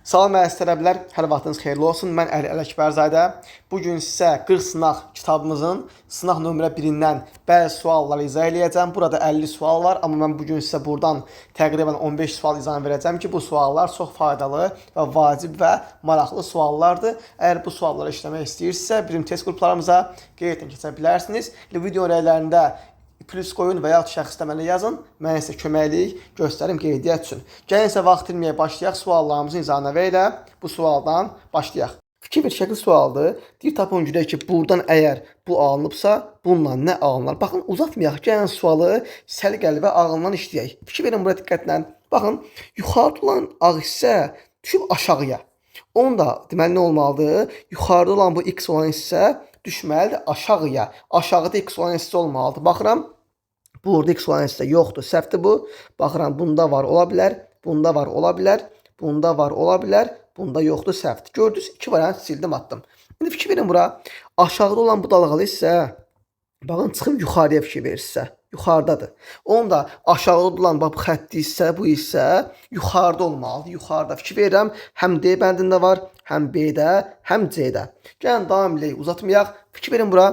Salam əziz tələbələr, hər vaxtınız xeyirli olsun. Mən Əli Ələkbərzadə. Bugün sizə 40 sınaq kitabımızın sınaq nömrə 1-dən bəzi sualları izah eləyəcəm. Burada 50 sual var, amma mən bugün sizə buradan təqribən 15 sual izah verəcəm ki, bu suallar çox faydalı və vacib və maraqlı suallardır. Əgər bu sualları işləmək istəyirsinizsə, bizim test qruplarımıza qeyddən keçə bilərsiniz. Video rəylərində plus qoyun və ya şəxs təməli yazın. Mən sizə köməklik göstərim qeydiyyat üçün. Gəlin isə vaxt itirməyə başlayaq. Suallarımızın izahına və ilə bu sualdan başlayaq. Fikir ver, şəkil sualdır. Deyir tapın görək ki, buradan əgər bu alınıbsa, bununla nə alınır? Baxın, uzatmayaq. Gəlin sualı səliqəli və ağıldan işləyək. Fikir verin bura diqqətlə. Baxın, yuxarıda olan ağ hissə düşüb aşağıya. Onda deməli nə olmalıdır? Yuxarıda olan bu x olan hissə düşməlidir aşağıya. Aşağıda x olan hissə olmalıdır. Baxıram. Burada x olan hissə yoxdur. Səhvdir bu. Baxıram, bunda var, ola bilər. Bunda var, ola bilər. Bunda var, ola bilər. Bunda yoxdur, səhvdir. Gördünüz, iki variant sildim, attım. İndi fikir verin bura. Aşağıda olan bu dalğalı hissə, baxın, çıxıb yuxarıya fikir verirsə. Yuxarıdadır. Onun da aşağıda olan bu xətti hissə, bu hissə yuxarıda olmalıdır. Yuxarıda fikir verirəm. Həm D bəndində var, həm B-də, həm C-də. Gəlin, davam edək, uzatmayaq. Fikir verin bura.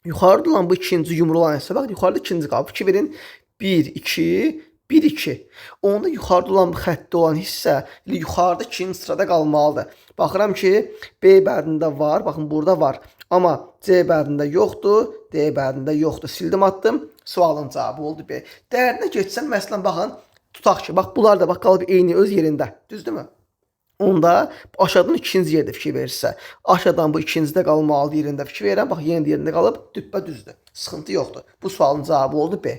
Yuxarıda olan bu ikinci yumru olan hissə, bax, yuxarıda ikinci qalıb. Fikir verin, 1, 2, 1, 2. Onda yuxarıda olan bu xəttdə olan hissə yuxarıda ikinci sırada qalmalıdır. Baxıram ki, B bərdində var, baxın, burada var. Amma C bərdində yoxdur, D bərdində yoxdur. Sildim, attım. Sualın cavabı oldu B. Dəyərinə geçsən, məsələn, baxın, tutaq ki, bax, bunlar da bax, qalıb eyni öz yerində. Düzdürmü? Onda aşağıdan ikinci yerdə fikir verirsə, aşağıdan bu ikincidə qalmalı yerində fikir verirəm. Bax, yeni yerində qalıb düppə düzdür. Sıxıntı yoxdur. Bu sualın cavabı oldu B.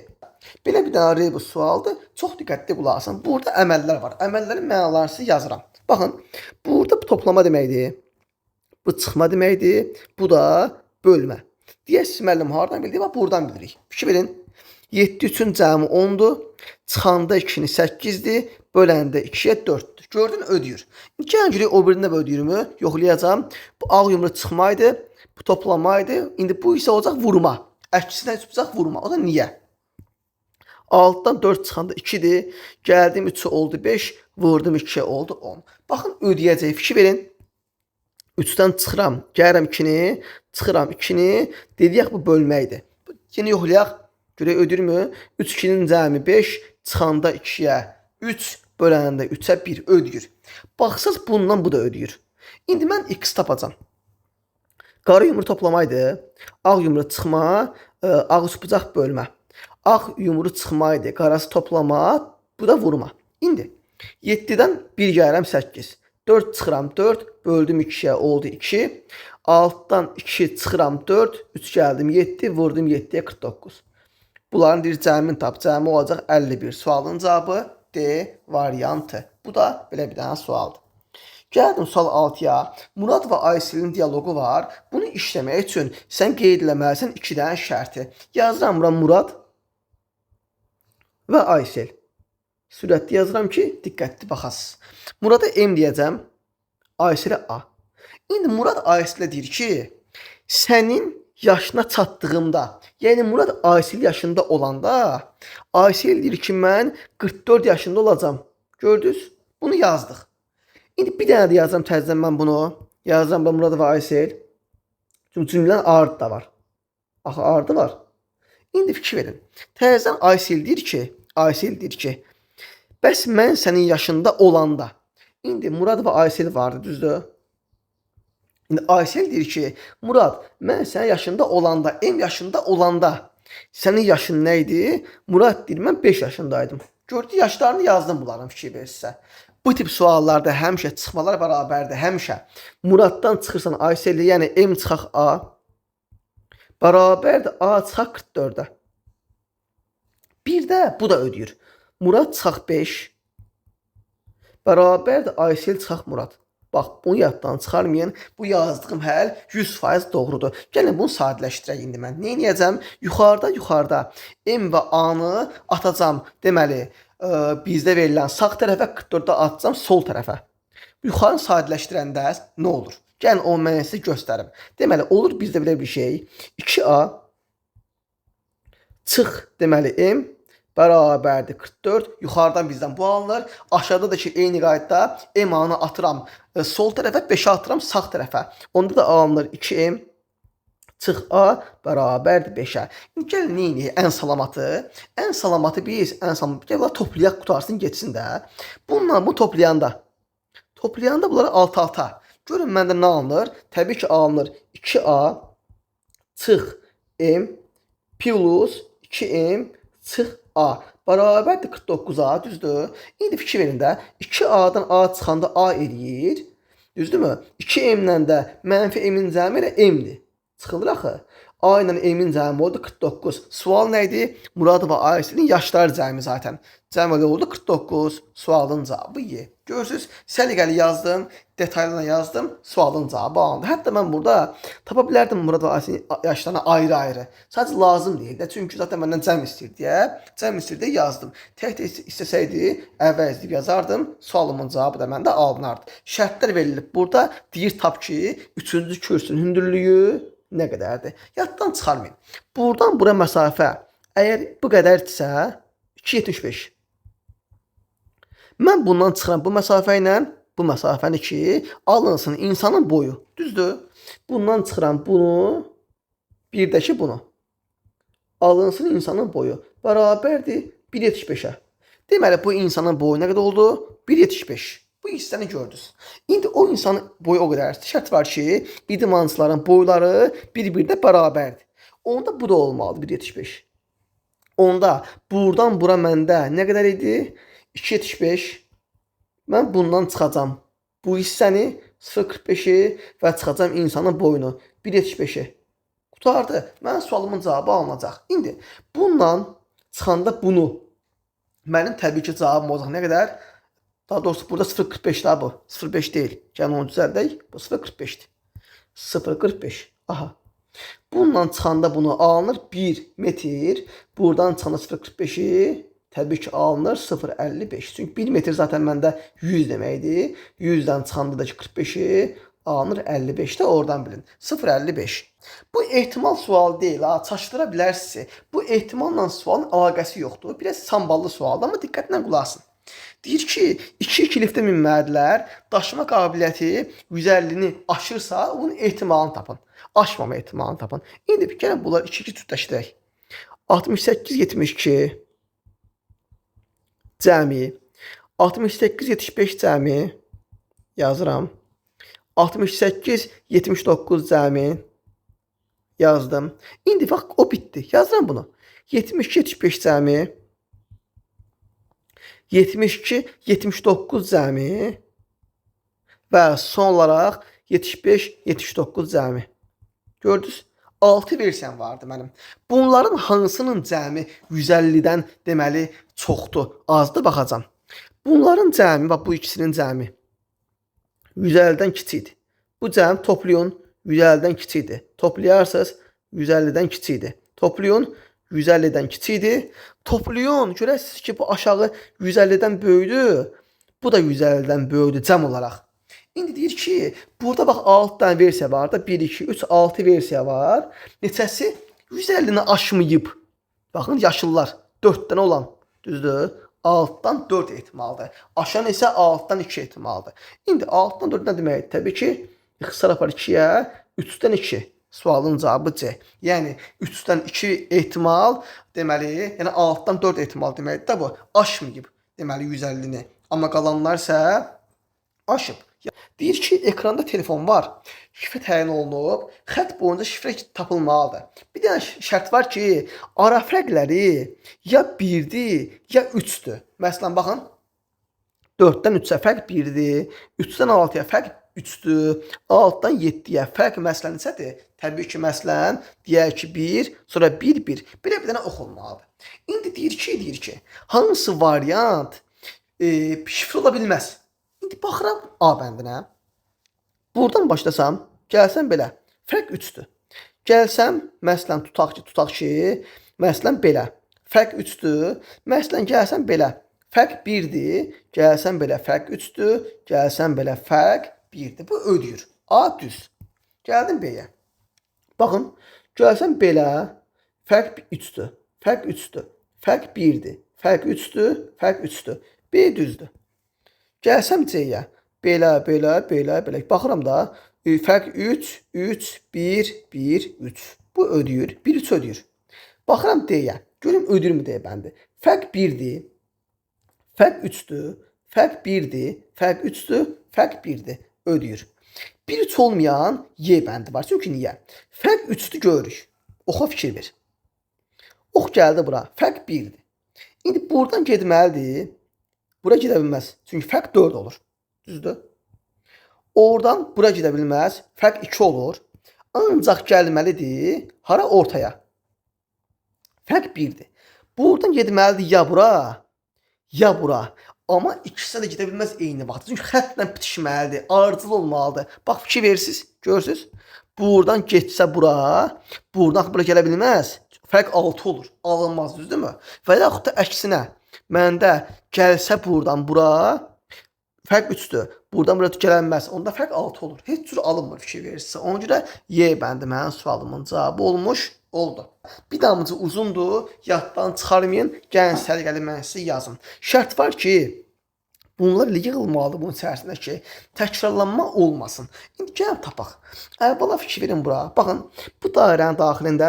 Belə bir dənə rebus sualdır. Çox diqqətli qulaq asın. Burada əməllər var. Əməllərin mənalarını sizə yazıram. Baxın, burada bu toplama deməkdir. Bu çıxma deməkdir. Bu da bölmə. Deyəsiz, müəllim, haradan bildik? Bax, buradan bilirik. Fikir verin. 7 üçün cəmi 10'dur. Çıxanda 2'ni 8'dir. Böləndə 2'yə 4'dür. Gördün, ödəyir. Gəlin görək o birində ödəyirmi? Yoxlayacağım. Bu ağ yumru çıxmaydı. Bu toplamaydı. İndi bu isə olacaq vurma. Əksinə çıxacaq vurma. O da niyə? Altdan 4 çıxanda 2'dir. Gəldim 3'ü oldu 5. Vurdum 2'yə oldu 10. Baxın, ödəyəcək. Fikir verin. 3'dən çıxıram. Gəlirəm 2'ni. Çıxıram 2'ni. Dediyək bu bölməkdir. Yine yoxlayaq. Görək ödürmü? 3 2'nin cəmi 5. Çıxanda 2'yə 3. Böləndə 3'ə 1 ödəyir. Baxsaz bundan bu da ödəyir. İndi mən x tapacam. Qara yumru toplamaydı. Ağ yumru çıxma. Ağ bucaq bölmə. Ağ yumru çıxmaydı. Qarası toplama. Bu da vurma. İndi 7'dən 1 gəlirəm 8. 4 çıxıram 4. Böldüm 2'yə oldu 2. Altdan 2 çıxıram 4. 3 gəldim 7. Vurdum 7'yə 49. Bunların bir cəmin tap. Cəmi olacaq 51. Sualın cavabı D variantı. Bu da belə bir dənə sualdır. Gəldim sual 6'ya. Murad və Ayselin dialoqu var. Bunu işləmək üçün sən qeyd eləməlisən 2 dənə şərti. Yazıram bura Murad və Aysel. Sürətli yazıram ki, diqqətli baxasınız. Murada M deyəcəm, Ayselə A. İndi Murad Ayselə deyir ki, sənin yaşına çatdığımda, yəni Murad Aysel yaşında olanda, Aysel deyir ki, mən 44 yaşında olacağım. Gördünüz? Bunu yazdıq. İndi bir dənə də yazıram təzədən mən bunu. Yazıram da Murad və Aysel. Çünki cümlənin ardı da var. Axı ardı var. İndi fikir verin. Təzədən Aysel deyir ki, bəs mən sənin yaşında olanda. İndi Murad və Aysel vardı, düzdür? İndi Aysel deyir ki, Murad, mən sənin yaşında olanda, M yaşında olanda, sənin yaşın nə idi? Murad deyir, mən 5 yaşındaydım. Gördü, yaşlarını yazdım bunların fikir verirsə. Bu tip suallarda həmişə çıxmalar bərabərdir, həmişə. Muraddan çıxırsan Aysel'ə, yəni M çıxaq A, bərabərdir A çıxaq 44'ə. Bir də bu da ödəyir. Murad çıxaq 5, bərabərdir Aysel çıxaq Murad. Bax, bunu yaddan çıxarmayın. Bu yazdığım həll 100% doğrudur. Gəlin bunu sadələşdirək indi mən. Nə edəcəm? Yuxarıda M və A-nı atacam. Deməli, bizdə verilən sağ tərəfə 44'də atacam sol tərəfə. Yuxarını sadələşdirəndə nə olur? Gəlin onu mən sizə göstərim. Deməli, olur bizdə belə bir şey. 2A çıx deməli M bərabərdir 44. Yuxarıdan bizdən bu alınır. Aşağıda da ki, eyni qaydada m-anı atıram sol tərəfə, 5-i atıram sağ tərəfə. Onda da alınır 2m çıx a bərabərdir 5-ə. İndi gəlin neyini? Ən salamatı. Ən salamatı biz, gəl toplayaq, qutarsın, geçsin də. Bununla bu toplayanda bunları alt-alta. Görün məndə nə alınır? Təbii ki, alınır 2a çıx m plus 2m çıx a bərabərdir 49a, düzdür? İndi fikir verin də, 2a-dan a çıxanda a eləyir, düzdürmü? 2m-lə də mənfi m-in cəmi elə m-dir. Çıxılır axı. A ilə m-in cəmi oldu 49. Sual nə idi? Muradova ailəsinin yaşları cəmi zaten. Cəmi oldu 49. Sualın cavabı Y. Görürsünüz, səliqəli yazdım, detaylı yazdım, sualın cavabı alındı. Hətta mən burada tapa bilərdim Muradova ailəsinin yaşlarına ayrı-ayrı. Sadəcə lazım deyil də, çünki zaten məndən cəm istəyir deyə, cəm istəyir deyə yazdım. Tək istəsəydi, əvvəl edib yazardım, sualımın cavabı da məndə alınardı. Şərtlər verilib. Burada deyir tap ki, 3-cü kürsünün hündürlüyü nə qədərdir? Yaddan çıxarmayın. Buradan bura məsafə əgər bu qədərdirsə 2.75. Mən bundan çıxıram bu məsafə ilə bu məsafəni ki, alınsın insanın boyu. Düzdür? Bundan çıxıram bunu, bir də ki bunu. Alınsın insanın boyu. Bərabərdir 1.75-ə. Deməli, bu insanın boyu nə qədər oldu? 1.75. Bu hissəni gördünüz. İndi o insanın boyu o qədər şərt var ki, idmançıların boyları bir-birinə bərabərdir. Onda bu da olmalıdır 1.75. Onda buradan bura məndə nə qədər idi? 2.75. Mən bundan çıxacam bu hissəni 0.45-i və çıxacam insanın boyunu 1.75-i. Qutardı. Mənim sualımın cavabı alınacaq. İndi bundan çıxanda bunu mənim təbii ki cavabım olacaq nə qədər? Daha doğrusu burada 0.45 daha bu. 0.5 deyil. Gəlin onu düzəldək. Bu 0.45'dir. 0.45. Aha. Bundan çıxanda bunu alınır 1 metr. Buradan çıxanda 0.45'i təbii ki alınır 0.55. Çünki 1 metr zaten məndə 100 deməkdir. 100-dən çıxanda da ki 45'i alınır 55 də oradan bilin. 0.55. Bu ehtimal sual deyil ha. Çaşdıra bilərsiniz. Bu ehtimalla sualın əlaqəsi yoxdur. Biraz samballı sualdır, amma diqqətlə qulaq asın. Deyir ki, 2 liftə minməlidirlər. Daşıma qabiliyyəti 150-ni aşırsa, onun ehtimalını tapın. Aşmama ehtimalını tapın. İndi gəlin bunlar 2-2 cütləşdirək. 68-72 cəmi. 68-75 cəmi. Yazıram. 68-79 cəmi. Yazdım. İndi bax, o bitdi. Yazıram bunu. 72-75 cəmi. 72-79 cəmi və son olaraq 75-79 cəmi. Gördünüz? 6 versiyam vardı mənim. Bunların hansının cəmi 150-dən deməli çoxdur, azdır baxacam. Bunların cəmi, bax bu ikisinin cəmi 150-dən kiçikdir. Bu cəm toplayın 150-dən kiçikdir. Toplayarsınız 150-dən kiçikdir. Toplayın 150-dən kiçikdir. Toplayın, görəsiniz ki, bu aşağı 150-dən böyüdür. Bu da 150-dən böyüdür cəm olaraq. İndi deyir ki, burada bax 6 dənə versiya var da, 1, 2, 3, 6 versiya var. Neçəsi 150-ni aşmayıb. Baxın, yaşıllar 4 dənə olan, düzdür? 6-dan 4 ehtimaldır. Aşan isə 6-dan 2 ehtimaldır. İndi 6-dan 4 nə deməkdir? Təbii ki, ixtisar apar 2-yə, 3-dən 2. Sualın cavabı C. Yəni 3-dən 2 ehtimal deməli, yəni 6-dan 4 ehtimal deməkdir də bu. Aşmayıb deməli 150-ni. Amma qalanlar isə aşıb. Deyir ki, ekranda telefon var. Şifrə təyin olunub. Xətt boyunca şifrə tapılmalıdır. Bir dənə şərt var ki, ara fərqləri ya 1-dir, ya 3-dür. Məsələn, baxın. 4-dən 3-ə fərq 1-dir. 3-dən 6-ya fərq 3-dür. 6-dan 7-yə fərq məsələn neçədir? Təbii ki, məsələn, deyək ki 1, sonra 1, 1. Belə bir dənə oxunmalıdır. İndi deyir ki, hansı variant şifrə ola bilməz? İndi baxıram A bəndinə. Buradan başlasam, gəlsəm belə. Fərq 3-dür. Gəlsəm, məsələn, tutaq ki, məsələn, belə. Fərq 3-dür. Məsələn, gəlsəm belə. Fərq 1-dir. Gəlsəm belə. Fərq 3-dür. Gəlsəm belə. Fərq 1-dir. Bu ödəyir. A düz. Gəldim B-yə. Baxın, gəlsəm belə. Fərq 3-dür. Fərq 3-dür. Fərq 1-dir. Fərq 3-dür, fərq 3-dür. B düzdür. Gəlsəm C-yə. Belə, belə, belə, belə. Baxıram da, fərq 3, 3, 1, 1, 3. Bu ödəyir, 1, 3 ödəyir. Baxıram D-yə. Görüm ödürmü D bəndi. Fərq 1-dir, fərq 3-dür, fərq 1-dir, fərq 3-dür, fərq 1-dir. Ödəyir. 1, 3 olmayan Y bəndi var. Çünki niyə? Fərq 3-dür görürük. Oxa fikir ver. Ox gəldi bura. Fərq 1-dir. İndi buradan getməlidir. Bura gedə bilməz. Çünki fərq 4 olur. Düzdür? Oradan bura gedə bilməz. Fərq 2 olur. Ancaq gəlməlidir. Hara? Ortaya. Fərq 1-dir. Buradan getməlidir ya bura, ya bura. Amma ikisi də gedə bilməz eyni vaxtda. Çünki xəttlə bitişməlidir. Ardıcıl olmalıdır. Bax fikir verirsiniz. Görürsünüz? Buradan getsə bura, buradan bura gələ bilməz. Fərq 6 olur. Alınmaz, düzdürmü? Və yaxud da əksinə. Məndə gəlsə buradan bura, fərq 3-dür. Buradan bura gələnməz. Onda fərq 6 olur. Heç cür alınmır fikir verirsə. Ona görə Y bəndi mənim sualımın cavabı olmuş oldu. Bir damcı uzundur. Yaddan çıxarmayın. Gəlin səliqəli mən sizə yazın. Şərt var ki, bunlar yığılmalıdır bunun içərisində ki, təkrarlanma olmasın. İndi gəlin tapaq. Əvvəla fikir verin bura. Baxın, bu dairənin daxilində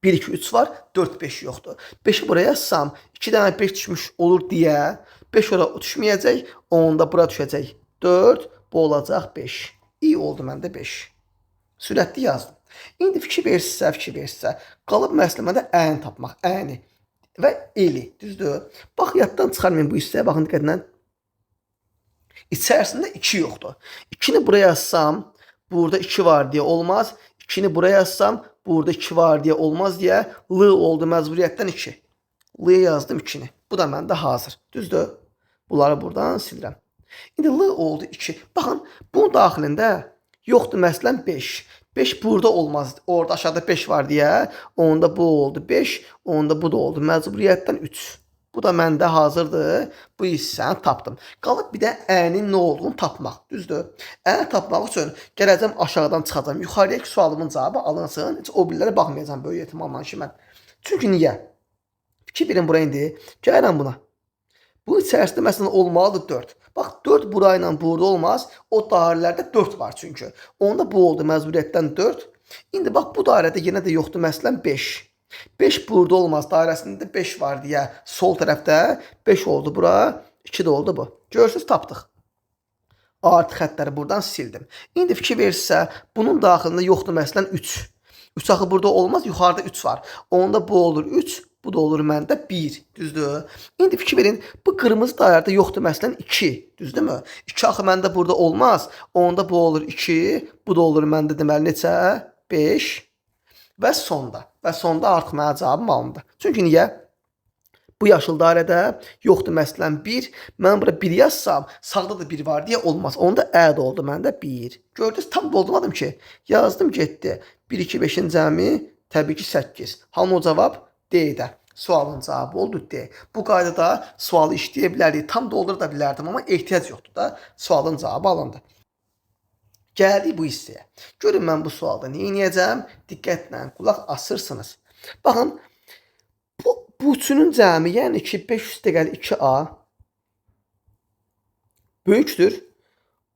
1, 2, 3 var, 4, 5 yoxdur. 5'i buraya yazsam, 2 dənə 5 düşmüş olur deyə, 5 ora düşməyəcək, onda bura düşəcək 4, bu olacaq 5. İyi oldu məndə 5. Sürətli yazdım. İndi fikir versinizsə, qalıb məsələmədə əni tapmaq, əni və eli, düzdür? Bax, yaddan çıxarmayın bu hissəyə, baxın diqqətlə. İçərisində 2 yoxdur. 2'ni buraya yazsam, burada 2 var deyə olmaz. 2'ni buraya yazsam, burada 2 var deyə olmaz deyə L oldu məcburiyyətdən 2. L yazdım 2'ni. Bu da məndə hazır. Düzdür? Bunları buradan silirəm. İndi L oldu 2. Baxın, bunun daxilində yoxdur məsələn 5. 5 burada olmaz. Orada aşağıda 5 var deyə. Onda bu oldu 5. Onda bu da oldu məcburiyyətdən 3. Bu da məndə hazırdır. Bu hissəni tapdım. Qalıb bir də ənin nə olduğunu tapmaq. Düzdür? Əni tapmaq üçün gələcəm aşağıdan çıxacağım. Yuxarıya sualımın cavabı alınsın. Heç o birlərə baxmayacağım böyük ehtimalla ki mən. Çünki niyə? Fikir verin bura indi. Gəlirəm buna. Bu içərisində məsələn olmalıdır 4. Bax 4 burayla burada olmaz. O dairələrdə 4 var çünki. Onda bu oldu məcburiyyətdən 4. İndi bax bu dairədə yenə də yoxdur məsələn 5. 5 burada olmaz. Dairəsində 5 var deyə sol tərəfdə 5 oldu bura. 2 də oldu bu. Görürsünüz tapdıq. Artı xəttləri buradan sildim. İndi fikir verirsə bunun daxilində yoxdur məsələn 3. 3 axı burada olmaz. Yuxarıda 3 var. Onda bu olur 3. Bu da olur məndə 1. Düzdür? İndi fikir verin. Bu qırmızı dairədə yoxdur məsələn 2. Düzdürmü? 2 axı məndə burada olmaz. Onda bu olur 2. Bu da olur məndə deməli neçə? 5. Və sonda. Və sonda artıq mənə cavabım alındı. Çünki niyə? Bu yaşıl dairədə yoxdur məsələn 1. Mən bura 1 yazsam, sağda da 1 var deyə olmaz. Onda ə də oldu məndə 1. Gördünüz, tam doldurmadım ki. Yazdım getdi. 1, 2, 5'in cəmi təbii ki 8. Hamı o cavab D-də. Sualın cavabı oldu D. Bu qaydada sualı işləyə bilərdik. Tam doldura da bilərdim, amma ehtiyac yoxdur da. Sualın cavabı alındı. Gəldik bu hissəyə. Görün mən bu sualda nə edəcəm? Diqqətlə qulaq asırsınız. Baxın, bu üçünün cəmi, yəni ki 500-2A böyükdür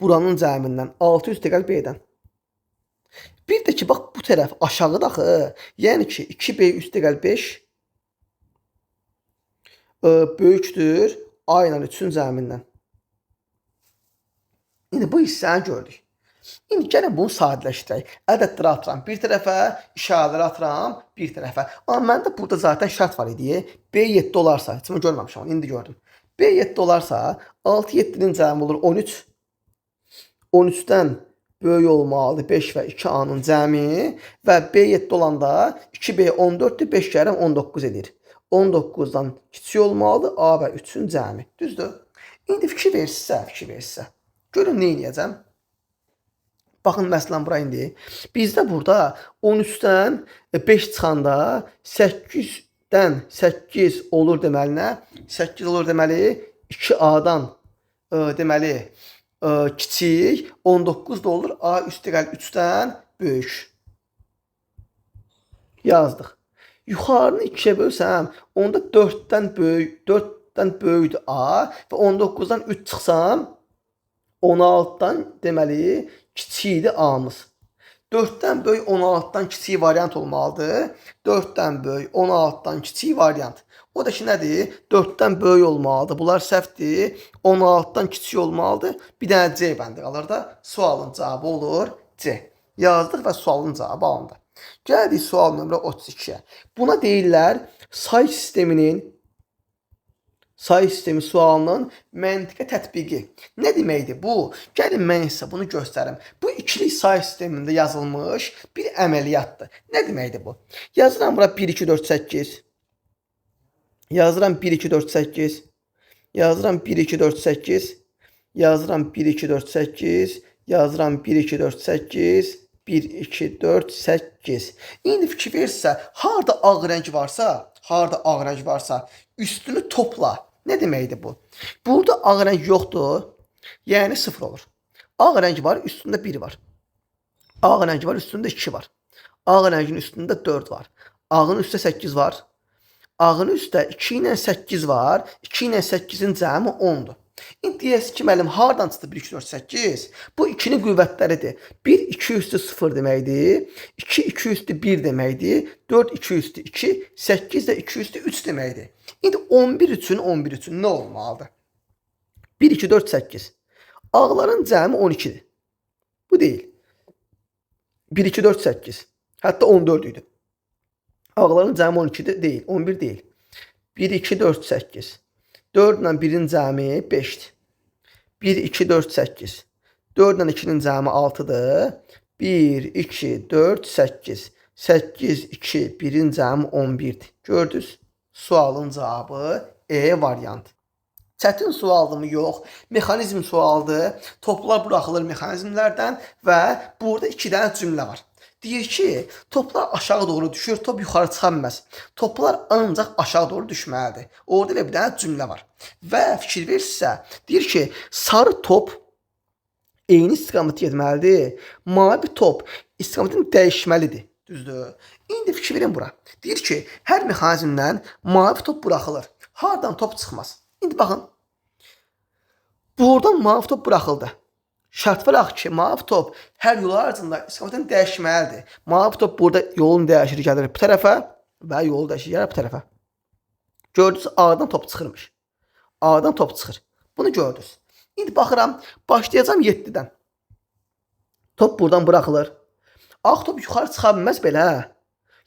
buranın cəmindən 600-B-dən. Bir də ki, bax bu tərəf aşağıda axı, yəni ki 2B+5 böyükdür A ilə 3'ün cəmindən. İndi bu hissəni gördük. İndi gəlin bunu sadələşdirək. Ədədləri atıram bir tərəfə, işarələri atıram bir tərəfə. Amma məndə burada zaten şərt var idi. B 7 olarsa, heç mən görməmişəm onu, indi gördüm. B 7 olarsa 6 7'nin cəmi olur 13. 13'dən böyük olmalıdır 5 və 2A'nın cəmi və B 7 olanda 2B 14'dür, 5 kərəm 19 edir. 19'dan kiçik olmalıdır A və 3'ün cəmi. Düzdür? İndi fikir verirsə, görün nə edəcəm? Baxın məsələn bura indi. Bizdə burada 13'dən 5 çıxanda 8'dən 8 olur deməli nə? 8 olur deməli 2A'dan deməli kiçik, 19 da olur A üstəgəl 3'dən böyük. Yazdıq. Yuxarını 2-yə bölsəm, onda 4-dən böyükdür A və 19-dan 3 çıxsam, 16-dan deməli kiçikdir A-mız. 4-dən böyük 16-dan kiçik variant olmalıdır. 4-dən böyük 16-dan kiçik variant. O da ki nədir? 4-dən böyük olmalıdır. Bunlar səhvdir. 16-dan kiçik olmalıdır. Bir dənə C bəndi qalır da. Sualın cavabı olur C. Yazdıq və sualın cavabı alındı. Gəldik sual nömrə 32-yə. Buna deyirlər say sistemi sualının məntiqə tətbiqi. Nə deməkdir bu? Gəlin mən sizə bunu göstərim. Bu ikilik say sistemində yazılmış bir əməliyyatdır. Nə deməkdir bu? Yazıram bura 1, 2, 4, 8. Yazıram 1, 2, 4, 8. Yazıram 1, 2, 4, 8. Yazıram 1, 2, 4, 8. Yazıram 1, 2, 4, 8. 1, 2, 4, 8. İndi fikir verirsə, harada ağ rəng varsa, üstünü topla. Nə deməkdir bu? Burada ağ rəng yoxdur, yəni 0 olur. Ağ rəng var, üstündə 1 var. Ağ rəng var, üstündə 2 var. Ağ rəngin üstündə 4 var. Ağın üstə 8 var. Ağın üstə 2 ilə 8 var. 2 ilə 8-in cəmi 10-dur. İndi deyəsə ki, müəllim, hardan çıxdı 1, 2, 4, 8? Bu 2-nin qüvvətləridir. 1, 2 üstü 0 deməkdir. 2, 2 üstü 1 deməkdir. 4, 2 üstü 2. 8 də 2 üstü 3 deməkdir. İndi 11 üçün nə olmalıdır? 1, 2, 4, 8. Ağların cəmi 12-dir. Bu deyil. 1, 2, 4, 8. Hətta 14 idi. Ağların cəmi 12-dir, deyil. 11 deyil. 1, 2, 4, 8. 4 ilə 1-in cəmi 5-dir. 1, 2, 4, 8. 4 ilə 2-nin cəmi 6-dır. 1, 2, 4, 8. 8, 2, 1-in cəmi 11-dir. Gördünüz? Sualın cavabı E variantı. Çətin sualdımı yox, mexanizm sualdır. Toplar buraxılır mexanizmlərdən və burada 2 dənə cümlə var. Deyir ki, toplar aşağı doğru düşür, top yuxarı çıxa bilməz. Toplar ancaq aşağı doğru düşməlidir. Orada bir dənə cümlə var. Və fikir verirsə, deyir ki, sarı top eyni istiqamətə getməlidir. Mavi top istiqamətini dəyişməlidir. Düzdür? İndi fikir verin bura. Deyir ki, hər mexanizmdən mavi top buraxılır. Hardan top çıxmaz? İndi baxın. Buradan mavi top buraxıldı. Şərt var ki, mavi top hər yol arasında istiqamətini dəyişməlidir. Mavi top burada yolunu dəyişir, gəlir bu tərəfə və yolu dəyişir, gəlir bu tərəfə. Gördünüz, A'dan top çıxırmış. A'dan top çıxır. Bunu gördünüz. İndi baxıram, başlayacağım 7-dən. Top buradan buraxılır. Ağ top yuxarı çıxa bilməz belə.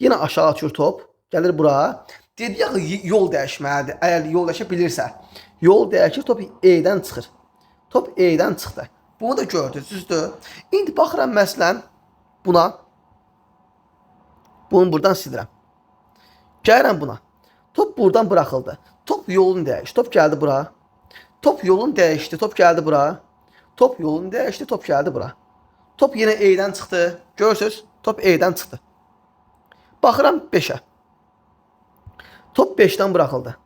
Yenə aşağı açır top, gəlir bura. Dedi ya, yol dəyişməlidir. Əgər yol dəyişə bilirsə. Yol dəyişir, top E'dən çıxır. Top E'dən çıxdı. Bunu da gördünüz, düzdür. İndi baxıram məsələn buna. Bunu buradan silirəm. Gəlirəm buna. Top buradan buraxıldı. Top yolunu dəyişdi. Top gəldi bura. Top yolunu dəyişdi. Top gəldi bura. Top yolunu dəyişdi. Top gəldi bura. Top yenə E'dən çıxdı. Görürsünüz? Top E'dən çıxdı. Baxıram 5-ə. Top 5-dən buraxıldı.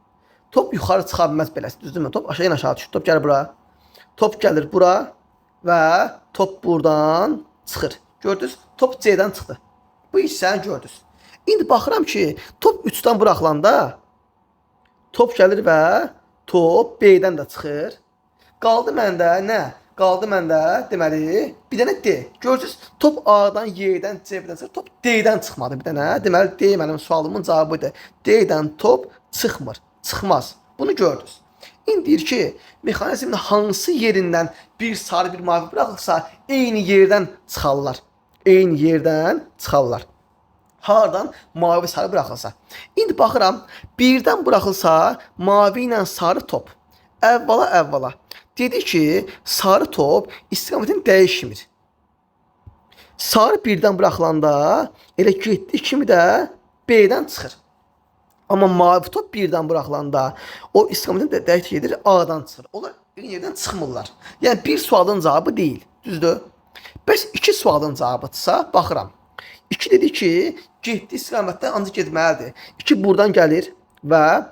Top yuxarı çıxa bilməz beləsi. Düzdürmü? Top aşağı aşağı düşür. Top gəlir bura. Top gəlir bura. Və top buradan çıxır. Gördünüz? Top C'dən çıxdı. Bu hissəni gördünüz. İndi baxıram ki, top 3-dən buraxılanda top gəlir və top B-dən də çıxır. Qaldı məndə nə? Qaldı məndə deməli bir dənə D. Gördünüz? Top A-dan, Y-dən, C-dən çıxır. Top D-dən çıxmadı bir dənə. Deməli D mənim sualımın cavabıdır. D-dən top çıxmır, çıxmaz. Bunu gördünüz. İndi deyir ki, mexanizmin hansı yerindən bir sarı bir mavi buraxılsa eyni yerdən çıxarlar. Eyni yerdən çıxarlar. Hardan? Mavi sarı buraxılsa. İndi baxıram, birdən buraxılsa mavi ilə sarı top. Əvvəla. Dedi ki, sarı top istiqamətini dəyişmir. Sarı birdən buraxılanda elə getdi kimi də B-dən çıxır. Amma mavi top birdən buraxılanda o istiqamətini dəyişir edir, A'dan çıxır. Onlar eyni yerdən çıxmırlar. Yəni bir sualın cavabı deyil. Düzdür? Bəs 2 sualın cavabıdırsa baxıram. 2 dedi ki, getdi istiqamətdən ancaq getməlidir. 2 buradan gəlir və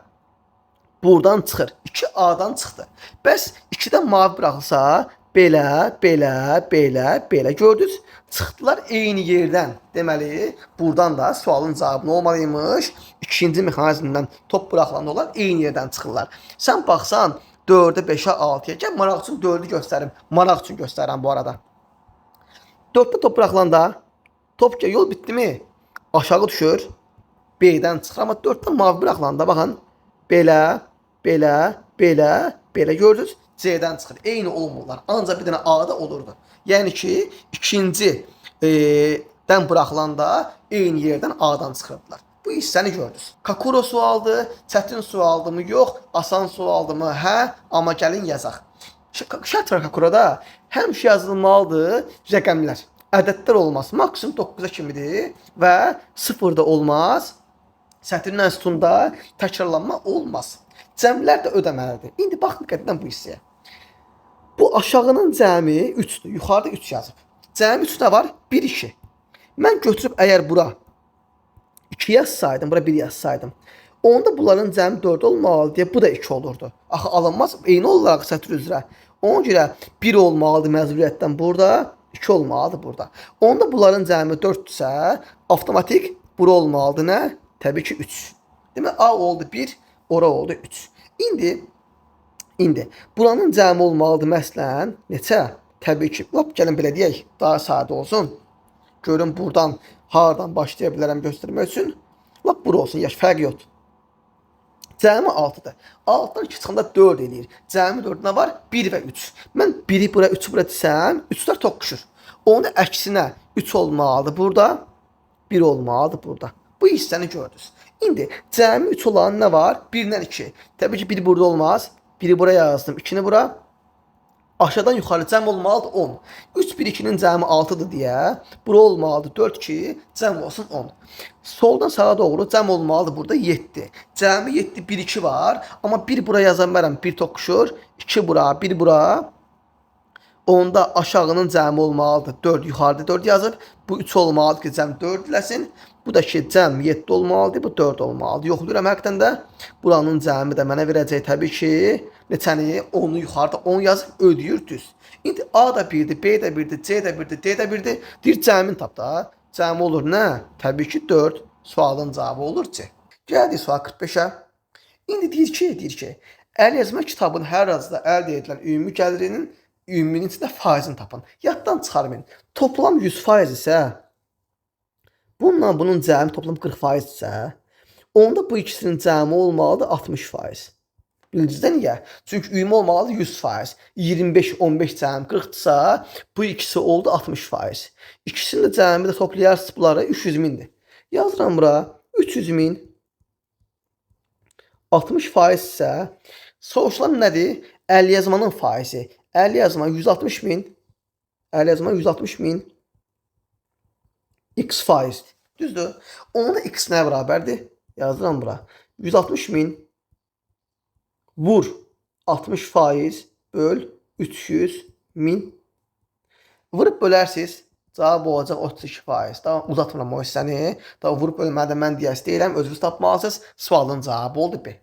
buradan çıxır. 2 A'dan çıxdı. Bəs 2-dən mavi buraxılsa belə, belə, belə, belə. Gördünüz? Çıxdılar eyni yerdən. Deməli, buradan da sualın cavabı nə olmalıymış? İkinci mexanizmdən top buraxılanda onlar eyni yerdən çıxırlar. Sən baxsan 4-ə, 5-ə, 6-ya. Gəl maraq üçün 4-ü göstərim. Maraq üçün göstərirəm bu arada. 4-də top buraxılanda top ki, yol bitdimi? Aşağı düşür. B-dən çıxır. Amma 4-də mavi buraxılanda baxın. Belə, belə, belə, belə gördünüz. C-dən çıxır. Eyni olmurlar. Ancaq bir dənə A-da olurdu. Yəni ki, ikinci dən buraxılanda eyni yerdən A-dan çıxırdılar. Bu hissəni gördünüz. Kakuro sualdır, çətin sualdımı yox, asan sualdımı hə, amma gəlin yazaq. Şərt var Kakuroda, həmişə yazılmalıdır rəqəmlər. Ədədlər olmaz. Maksimum 9-a kimidir və 0-da olmaz. Sətirin sütunda təkrarlanma olmaz. Cəmlər də ödəməlidir. İndi baxın diqqətlə bu hissəyə. Bu aşağının cəmi 3'dür. Yuxarıda 3 yazıb. Cəmi 3 nə var? 1, 2. Mən götürüb əgər bura 2 yazsaydım, bura 1 yazsaydım, onda bunların cəmi 4 olmalı deyə bu da 2 olurdu. Axı alınmaz. Eyni olaraq sətr üzrə. Ona görə 1 olmalıdır məcburiyyətdən burada, 2 olmalıdır burada. Onda bunların cəmi 4-dürsə, avtomatik bura olmalıdır nə? Təbii ki 3. Demək A oldu 1, ora oldu 3. İndi buranın cəmi olmalıdır məslən neçə? Təbii ki, lap gəlin belə deyək, daha sadə olsun. Görün buradan hardan başlaya bilərəm göstərmək üçün. Lap bura olsun, yaş fərq yoxdur. Cəmi 6-dır. 6-dan 2 çıxanda 4 eləyir. Cəmi 4-nə var? 1 və 3. Mən 1-i bura, 3-ü bura desəm, 3-lər toqquşur. Onun əksinə 3 olmalıdır burada, 1 olmalıdır burada. Bu hissəni gördünüz. İndi cəmi 3 olan nə var? 1-dən 2. Təbii ki, 1 burada olmaz. 1-i bura yazdım, 2-ni bura. Aşağıdan yuxarı cəm olmalıdır 10. 3, 1, 2-nin cəmi 6-dır deyə, bura olmalıdır 4, 2, cəm olsun 10. Soldan sağa doğru cəm olmalıdır burada 7. Cəmi 7, 1, 2 var. Amma 1 bura yaza bilmərəm, 1 toqquşur. 2 bura, 1 bura. Onda aşağının cəmi olmalıdır 4, yuxarıda 4 yazıb. Bu 3 olmalıdır ki, cəm 4 eləsin. Bu da ki, cəm 7 olmalıdır, bu 4 olmalıdır. Yoxlayıram həqiqətən də. Buranın cəmi də mənə verəcək təbii ki, neçəni? 10'u yuxarıda 10 yazıb ödəyir düz. İndi A da 1'dir, B də 1'dir, C də 1'dir, D də 1'dir. Deyir cəmin tap da. Cəmi olur nə? Təbii ki 4. Sualın cavabı olur C. Gəldik sual 45'ə. İndi deyir ki, əl yazma kitabın hər razıda əldə edilən ümumi gəlirinin ümuminin içində faizini tapın. Yaddan çıxarmayın. Toplam 100% isə, bununla bunun cəmi toplam 40% isə, onda bu ikisinin cəmi olmalıdır 60%. Bildiniz də niyə? Çünki ümumi olmalıdır 100%. 25, 15 cəmi 40-dırsa, bu ikisi oldu 60%. İkisinin də cəmi də toplayarsınız bunları 300 mindir. Yazıram bura 300 min. 60% isə, soruşulan nədir? Əl yazmanın faizi. Əl yazma 160 min. Əl yazma 160 min. X faiz. Düzdür? Onun da x nəyə bərabərdir? Yazıram bura. 160 min vur 60% böl 300 min. Vurub bölərsiniz. Cavab olacaq 32%. Daha uzatmıram o hissəni. Daha vurub bölmədə mən deyəs deyirəm. Özünüz tapmalısınız. Sualın cavabı oldu B.